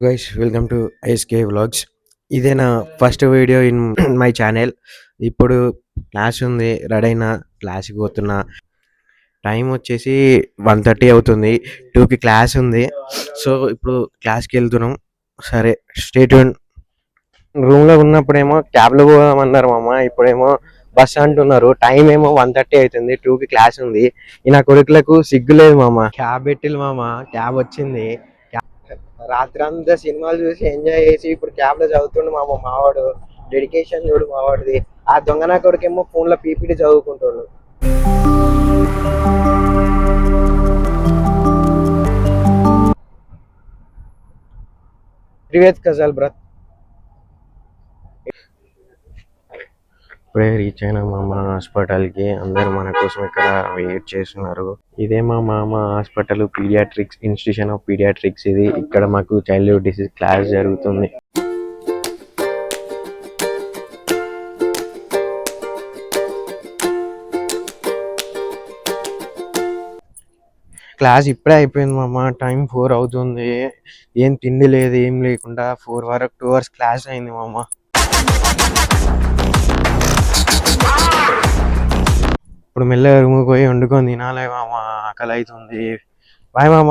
Guys welcome to ఐఎస్కే vlogs. ఇదే నా first video in my channel. ఇప్పుడు క్లాస్ ఉంది, రెడీ అయినా క్లాస్కి పోతున్నా. టైం వచ్చేసి 1:30 అవుతుంది. 2కి క్లాస్ ఉంది. సో ఇప్పుడు క్లాస్కి వెళ్తున్నాం. సరే స్టే ట్యూన్. రూమ్లో ఉన్నప్పుడేమో క్యాబ్లో పోదామన్నారు మామ, ఇప్పుడేమో బస్ అంటున్నారు. టైం ఏమో 1:30 అవుతుంది, 2కి క్లాస్ ఉంది. ఈ నా కొడుకులకు సిగ్గు లేదు మామ. క్యాబ్ పెట్టిల్లు మామ, క్యాబ్ వచ్చింది. రాత్రి అంతా సినిమాలు చూసి ఎంజాయ్ చేసి ఇప్పుడు క్యాబ్ లో చదువుతుండు మావాడు. డెడికేషన్ చూడు మావాడిది. ఆ దొంగ నా కొడుకేమో ఫోన్ లో పీపీటీ చదువుకుంటుండు. ప్రివేత్ కజాల్ బ్రత్. ఇప్పుడే రీచ్ అయినా మామ హాస్పిటల్కి. అందరు మన కోసం ఇక్కడ వెయిట్ చేస్తున్నారు. ఇదే మా మామ hospital, paediatrics, institution of paediatrics. ఇది ఇక్కడ మాకు చైల్డ్హుడ్ డిసీజ్ క్లాస్ జరుగుతుంది. క్లాస్ ఇప్పుడే అయిపోయింది మామ. టైం 4 అవుతుంది. ఏం తిండి లేదు, ఏం లేకుండా 4 వరకు 2 అవర్స్ క్లాస్ అయింది మామ. ఇప్పుడు మెల్లగా రూమ్కి పోయి వండుకొని తినాలి మామ. ఆకలి అవుతుంది. బాయ్ మామ.